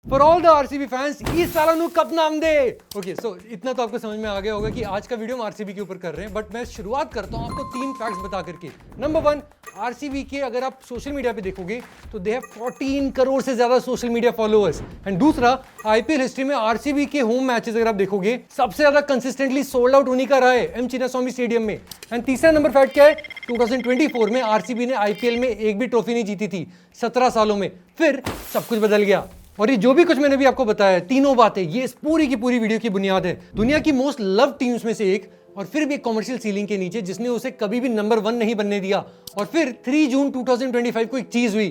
For all the RCB fans इस साल नु कप नाम दे। ओके सो इतना तो आपको समझ में आ गया होगा कि आज का वीडियो हम आरसीबी के ऊपर कर रहे हैं, बट मैं शुरुआत करता हूं आपको 3 फैक्ट्स बता करके। नंबर 1, आरसीबी के अगर आप सोशल मीडिया पे देखोगे तो दे हैव 14 करोड़ से ज्यादा सोशल मीडिया फॉलोअर्स। एंड दूसरा, आईपीएल हिस्ट्री में आरसीबी के होम मैचेस अगर आप देखोगे सबसे ज्यादा कंसिस्टेंटली सोल्ड आउट उन्हीं का रहा है एम चिन्नास्वामी स्टेडियम में। एंड तीसरा नंबर फैक्ट क्या है, 2024 में आरसीबी ने आईपीएल में एक भी ट्रॉफी नहीं जीती थी 17 सालों में। फिर सब कुछ बदल गया। और ये जो भी कुछ मैंने भी आपको बताया, तीनों बातें ये इस पूरी की पूरी वीडियो की बुनियाद है। दुनिया की मोस्ट लव टीम्स में से एक, और फिर भी एक कमर्शियल सीलिंग के नीचे जिसने उसे कभी भी नंबर 1 नहीं बनने दिया। और फिर 3 जून 2025 को एक चीज हुई,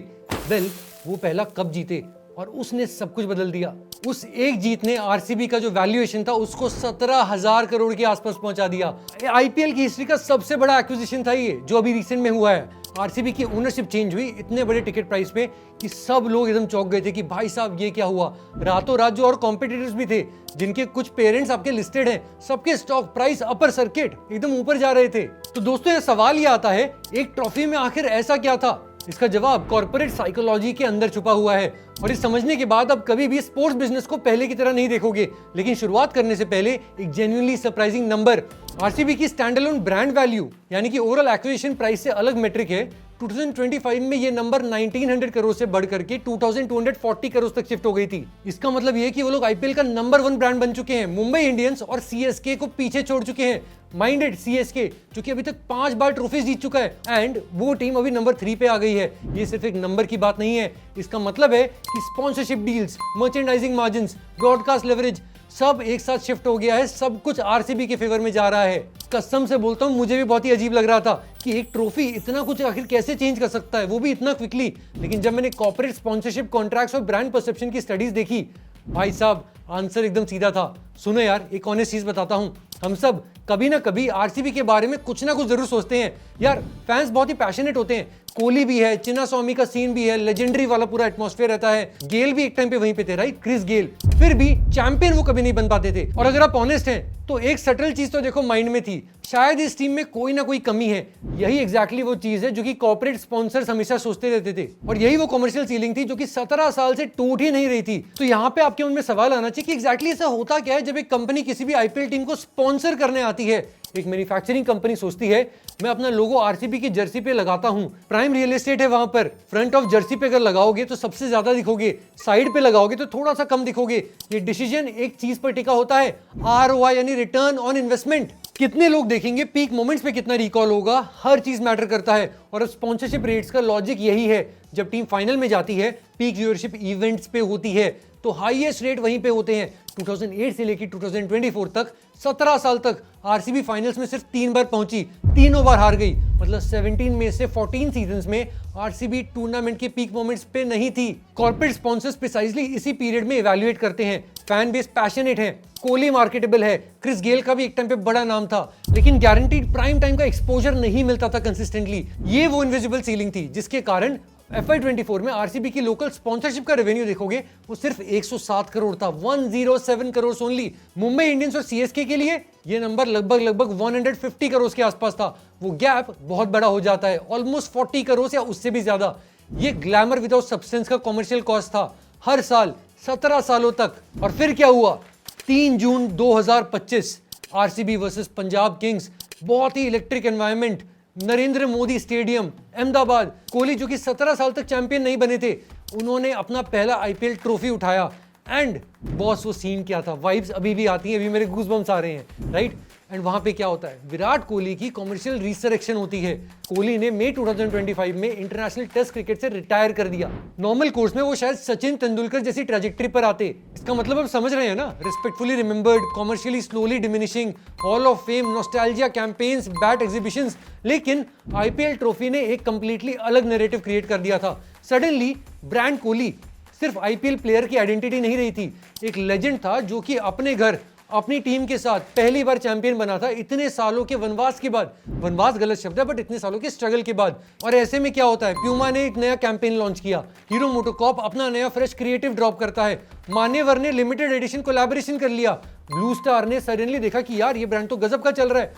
वेल वो पहला कप जीते और उसने सब कुछ बदल दिया। उस एक जीत ने आरसीबी का जो वैल्यूएशन था उसको 17,000 करोड़ के आसपास पहुंचा दिया। आईपीएल की हिस्ट्री का सबसे बड़ा एक्विजिशन था ये, जो अभी रिसेंट में हुआ है। आरसीबी की ओनरशिप चेंज हुई इतने बड़े टिकट प्राइस पे कि सब लोग एकदम चौंक गए थे कि भाई साहब ये क्या हुआ। रातों रात जो और कॉम्पिटिटर्स भी थे जिनके कुछ पेरेंट्स आपके लिस्टेड हैं, सबके स्टॉक प्राइस अपर सर्किट एकदम ऊपर जा रहे थे। तो दोस्तों ये सवाल ये आता है, एक ट्रॉफी में आखिर ऐसा क्या था? इसका जवाब कॉर्पोरेट साइकोलॉजी के अंदर छुपा हुआ है। और इस समझने के बाद अब कभी भी स्पोर्ट्स बिजनेस को पहले की तरह नहीं देखोगे। लेकिन शुरुआत करने से पहले एक जेन्युइनली सरप्राइजिंग नंबर, आरसीबी की स्टैंडअलोन ब्रांड वैल्यू यानी कि ओवरऑल एक्विजिशन प्राइस से अलग मेट्रिक है। 2025 में ये नंबर 1900 करोड़ से बढ़ करके 2240 करोड़ तक शिफ्ट हो गई थी। इसका मतलब ये है कि वो लोग आईपीएल का नंबर 1 ब्रांड बन चुके हैं। मुंबई इंडियंस और सीएसके को पीछे छोड़ चुके हैं। माइंडेड सीएसके जो कि अभी तक 5 बार ट्रॉफीज जीत चुका है, एंड वो टीम अभी नंबर 3 पे आ गई है। ये सिर्फ एक नंबर की बात नहीं है, इसका मतलब है कि sponsorship deals, merchandising margins, broadcast leverage सब एक साथ शिफ्ट हो गया है। सब कुछ आरसीबी के फेवर में जा रहा है। कसम से बोलता हूं, मुझे भी बहुत ही अजीब लग रहा था कि एक ट्रॉफी इतना कुछ आखिर कैसे चेंज कर सकता है, वो भी इतना क्विकली। लेकिन जब मैंने कॉर्पोरेट स्पॉन्सरशिप कॉन्ट्रैक्ट्स और ब्रांड परसेप्शन की स्टडीज देखी, भाई साहब आंसर एकदम सीधा था। सुनो यार, एक ऑनेस्ट चीज बताता हूं, हम सब कभी ना कभी आरसीबी के बारे में कुछ ना कुछ जरूर सोचते हैं। यार फैंस बहुत ही पैशनेट होते हैं। कोहली भी है, चिन्नास्वामी का सीन भी है, लेजेंडरी वाला पूरा एटमॉस्फेयर रहता है। गेल भी एक टाइम पे वहीं पे थे, राइट? Chris Gayle. फिर भी चैंपियन वो कभी नहीं बन पाते थे। और अगर आप ऑनेस्ट हैं तो एक सटल चीज तो देखो माइंड में थी, शायद इस टीम में कोई ना कोई कमी है। यही एग्जैक्टली वो चीज है जो कि कॉर्पोरेट स्पॉन्सर्स हमेशा सोचते रहते थे। और यही वो कमर्शियल सीलिंग थी जो कि 17 साल से टूट ही नहीं रही थी। तो यहाँ पे आपके मन में सवाल आना चाहिए कि एग्जैक्टली ऐसा होता क्या है जब एक कंपनी किसी भी आईपीएल टीम को स्पॉन्सर करने आती है। एक मैन्युफैक्चरिंग कंपनी सोचती है, मैं अपना लोगो आरसीबी की जर्सी पे लगाता हूं, प्राइम रियल एस्टेट है वहां पर, फ्रंट ऑफ जर्सी पे अगर लगाओगे तो सबसे ज्यादा दिखोगे, साइड पे लगाओगे तो थोड़ा सा कम दिखोगे। ये डिसीजन एक चीज पर टिका होता है, आरओआई यानी रिटर्न ऑन इन्वेस्टमेंट। कितने लोग देखेंगे, पीक मोमेंट्स पे कितना रिकॉल होगा, हर चीज मैटर करता है। और स्पॉन्सरशिप रेट्स का लॉजिक यही है, जब टीम फाइनल में जाती है, पीक व्यूअरशिप इवेंट्स पे होती है, तो हाईएस्ट रेट वहीं पे होते हैं। 2008 से लेकर 2024 तक 17 साल तक आरसीबी फाइनल्स में सिर्फ 3 बार पहुंची, तीनों बार हार गई। मतलब 17 में से 14 सीजन्स में आरसीबी टूर्नामेंट के पीक मोमेंट्स पे नहीं थी। कॉर्पोरेट स्पॉन्सर्स प्रिसाइजली इसी पीरियड में इवैल्यूएट करते हैं। फैन बेस पैशनेट है, कोहली मार्केटेबल है, क्रिस गेल का भी एक टाइम पे बड़ा नाम था, लेकिन गारंटीड प्राइम टाइम का एक्सपोजर नहीं मिलता था कंसिस्टेंटली। ये वो इनविजिबल सीलिंग थी जिसके कारण FY24 में आरसीबी की लोकल स्पॉन्सरशिप का रेवेन्यू देखोगे वो सिर्फ 107 करोड़ था, 107 करोड़ ओनली। मुंबई इंडियंस और सीएसके के लिए ये नंबर लगभग 150 करोड़ के आसपास था। वो गैप बहुत बड़ा हो जाता है, ऑलमोस्ट 40 करोड़ या उससे भी ज्यादा। ये ग्लैमर विदाउट सब्सटेंस का कॉमर्शियल कॉस्ट था हर साल 17 सालों तक। और फिर क्या हुआ? 3 जून 2025 आरसीबी वर्सेस पंजाब किंग्स, बहुत ही electric environment, Narendra Modi stadium, Ahmedabad. Kohli जो कि 17 साल तक चैंपियन नहीं बने थे, उन्होंने अपना पहला आईपीएल ट्रॉफी उठाया। एंड बॉस वो सीन क्या था, वाइब्स अभी भी आती हैं, अभी मेरे गूज़बम्स आ रहे हैं, राइट? एंड वहां पे क्या होता है, विराट कोहली की कमर्शियल रिसरेक्शन होती है। कोहली ने मई 2025 में इंटरनेशनल टेस्ट क्रिकेट से रिटायर कर दिया। नॉर्मल कोर्स में वो शायद सचिन तेंदुलकर जैसी ट्रैजेक्टरी पर आते। इसका मतलब आप समझ रहे हैं ना, respectfully remembered, commercially slowly diminishing, hall of fame, nostalgia campaigns, bat exhibitions. लेकिन आईपीएल ट्रॉफी ने एक कंप्लीटली अलग नैरेटिव क्रिएट कर दिया था। सडनली ब्रांड कोहली सिर्फ आईपीएल प्लेयर की आइडेंटिटी नहीं रही थी, एक लेजेंड था जो कि अपने घर अपनी टीम के साथ पहली बार चैंपियन बना था इतने सालों के वनवास के बाद। वनवास गलत शब्द है, बट इतने सालों के स्ट्रगल के बाद। और ऐसे में क्या होता है, प्यूमा ने एक नया कैंपेन लॉन्च किया, हीरो मोटोकॉर्प अपना नया फ्रेश क्रिएटिव ड्रॉप करता है, मान्यवर ने लिमिटेड एडिशन कोलैबोरेशन कर लिया, ब्लू स्टार ने सडनली देखा कि यार ये ब्रांड तो गजब का चल रहा है,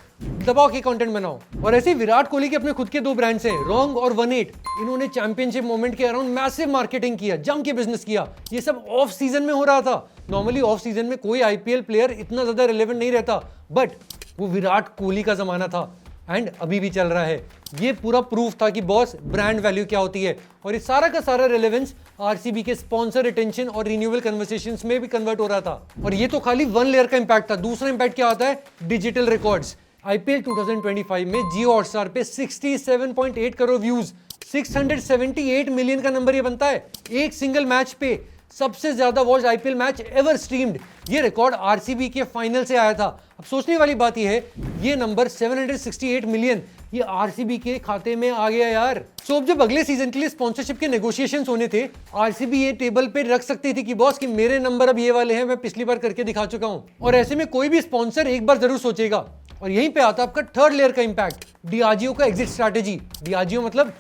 दबाव के कंटेंट बनाओ। और ऐसे विराट कोहली के अपने खुद के 2 ब्रांड्स हैं, रॉन्ग और 18। इन्होंने चैंपियनशिप मोमेंट के अराउंड मैसिव मार्केटिंग किया, जम के बिजनेस किया। ये सब ऑफ सीजन में हो रहा था। नॉर्मली ऑफ सीजन में कोई आईपीएल प्लेयर इतना ज्यादा रिलेवेंट नहीं रहता, बट वो विराट कोहली का जमाना था एंड अभी भी चल रहा है। ये पूरा प्रूफ था कि बॉस ब्रांड वैल्यू क्या होती है। और ये सारा का सारा रेलेवेंस आरसीबी के स्पॉन्सर रिटेंशन और रिन्यूअल कन्वर्सेशंस में भी कन्वर्ट हो रहा था। और ये तो खाली 1 लेयर का इंपैक्ट था। दूसरा इंपैक्ट क्या आता है, डिजिटल रिकॉर्ड्स। आईपीएल 2025 में जियो हॉटस्टार पे 67.8 करोड़ व्यूज, 678 मिलियन का नंबर ये बनता है एक सिंगल मैच पे। सबसे ज्यादा watch IPL match ever streamed, ये रिकॉर्ड आरसीबी के फाइनल से आया था। अब सोचने वाली बात ये है, ये नंबर 768 मिलियन ये आरसीबी के खाते में आ गया यार। सो अब जब अगले सीजन के लिए स्पॉन्सरशिप के नेगोशिएशंस होने थे, आरसीबी ये टेबल पे रख सकती थी कि बॉस कि मेरे नंबर अब ये वाले हैं, मैं पिछली बार करके दिखा चुका हूं। और ऐसे में कोई भी स्पॉन्सर एक बार जरूर सोचेगा। और यहीं पे आता है आपका 3rd लेयर का इंपैक्ट, डियाजियो का एग्जिट स्ट्रैटेजी। डियाजियो मतलब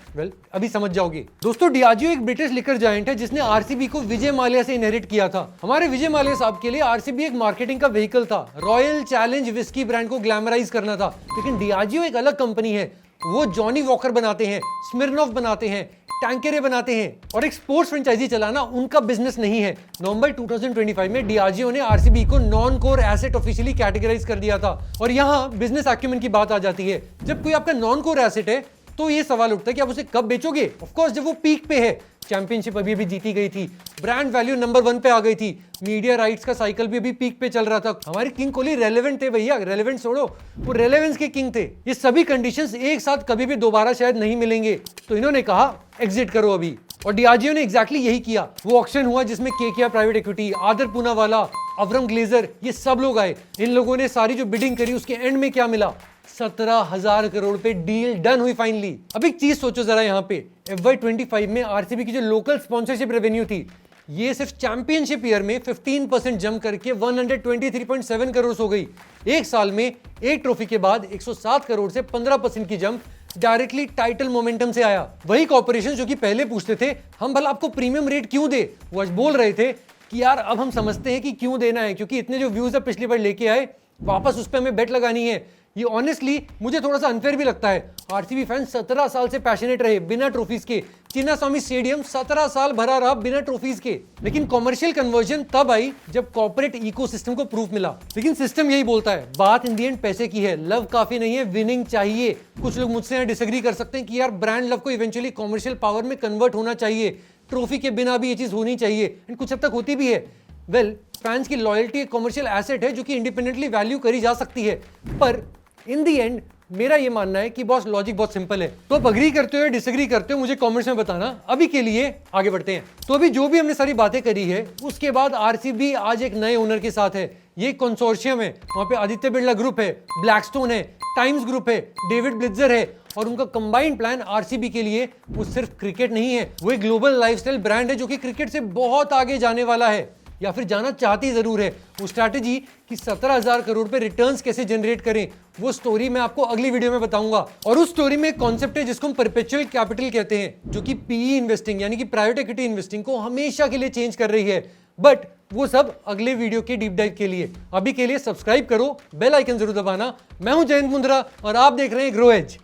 अभी समझ जाओगे दोस्तों। डियाजियो एक ब्रिटिश लिकर जायंट है जिसने आरसीबी को विजय माल्या से इनहेरिट किया था। हमारे विजय माल्या साहब के लिए आरसीबी एक मार्केटिंग का व्हीकल था, रॉयल चैलेंज विस्की ब्रांड को ग्लैमराइज करना था। लेकिन डियाजियो एक अलग कंपनी है, वो जॉनी वॉकर बनाते हैं, स्मिर्नॉफ बनाते हैं, टैंकेरे बनाते हैं, और एक स्पोर्ट्स फ्रेंचाइजी चलाना उनका बिजनेस नहीं है। नवंबर 2025 में डियाजियो ने आरसीबी को non core asset officially categorize कर दिया था। और यहाँ बिजनेस एक्यूमेंट की बात आ जाती है। जब कोई आपका नॉन कोर एसेट है तो ये सवाल उठता है कि आप उसे कब बेचोगे। ऑफ कोर्स जब वो पीक पे है, चैंपियनशिप अभी अभी जीती गई थी, ब्रांड वैल्यू नंबर 1 पे आ गई थी, मीडिया राइट्स का साइकिल भी अभी पीक पे चल रहा था। हमारे किंग कोहली रेलेवेंट थे भैया, रेलेवेंट छोड़ो, वो रेलेवेंस के किंग थे। ये सभी कंडीशंस एक साथ कभी भी दोबारा शायद नहीं मिलेंगे, तो इन्होंने कहा एग्जिट करो अभी। और डियाजियो ने एग्जैक्टली यही किया। वो ऑक्शन हुआ जिसमें केकेआर प्राइवेट इक्विटी, आदर पूनावाला, अवरम ग्लेजर, ये सब लोग आए। इन लोगों ने सारी जो बिडिंग करी उसके एंड में क्या मिला, 17,000 करोड़ पे डील डन हुई फाइनली। अब एक चीज सोचो जरा, यहाँ पे FY25 में आरसीबी की जो लोकल स्पॉन्सरशिप रेवेन्यू थी, ये सिर्फ चैंपियनशिप ईयर में 15% जंप करके 123.7 करोड़ हो गई। एक साल में एक ट्रॉफी के बाद 107 करोड़ से 15% की जंप डायरेक्टली टाइटल मोमेंटम से आया। वही कॉर्पोरेशन जो कि पहले पूछते थे हम भला आपको प्रीमियम रेट क्यों दे, वो आज बोल रहे थे कि यार अब हम समझते हैं कि क्यों देना है, क्योंकि इतने जो व्यूज अब पिछली बार लेके आए वापस उस पर हमें बेट लगानी है। ये ऑनेस्टली मुझे थोड़ा सा अनफेयर भी लगता है। आरसीबी फैंस 17 साल से पैशनेट रहे बिना ट्रॉफीज के। चिन्नास्वामी स्टेडियम 17 साल भरा रहा बिना ट्रॉफीज के। लेकिन कॉमर्शियल कन्वर्जन तब आई जब कॉर्पोरेट इकोसिस्टम को प्रूफ मिला। लेकिन सिस्टम यही बोलता है, बात इन दी एंड पैसे की है, लव काफी नहीं है, विनिंग चाहिए। कुछ लोग मुझसे यहाँ डिसएग्री कर सकते हैं कि यार ब्रांड लव को इवेंचुअली कॉमर्शियल पावर में कन्वर्ट होना चाहिए, ट्रॉफी के बिना भी ये चीज होनी चाहिए, एंड कुछ हद तक होती भी है। फैंस की लॉयल्टी एक कॉमर्शियल एसेट है जो कि इंडिपेंडेंटली वैल्यू करी जा सकती है। पर इन दी एंड मेरा ये मानना है कि बॉस लॉजिक बहुत सिंपल है। तो आप अग्री करते हो या डिसएग्री करते हो मुझे कमेंट्स में बताना। अभी के लिए आगे बढ़ते हैं। तो अभी जो भी हमने सारी बातें करी है उसके बाद आरसीबी आज एक नए ओनर के साथ है। ये कंसोर्शियम है, वहां पे आदित्य बिरला ग्रुप है, ब्लैकस्टोन है, टाइम्स ग्रुप है, डेविड ब्लिट्जर है, और उनका कंबाइंड प्लान आरसीबी के लिए वो सिर्फ क्रिकेट नहीं है, वो एक ग्लोबल लाइफस्टाइल ब्रांड है जो कि क्रिकेट से बहुत आगे जाने वाला है, या फिर जाना चाहती जरूर है। वो स्ट्रैटेजी कि 17,000 करोड़ पे रिटर्न्स कैसे जनरेट करें, वो स्टोरी मैं आपको अगली वीडियो में बताऊंगा। और उस स्टोरी में एक कॉन्सेप्ट है जिसको हम परपेचुअल कैपिटल कहते हैं, जो कि पीई इन्वेस्टिंग यानी कि प्राइवेट इक्विटी इन्वेस्टिंग को हमेशा के लिए चेंज कर रही है। बट वो सब अगले वीडियो के डीप डाइव के लिए। अभी के लिए सब्सक्राइब करो, बेल आइकन जरूर दबाना। मैं हूं जयंत मुंद्रा और आप देख रहे हैं ग्रो एज।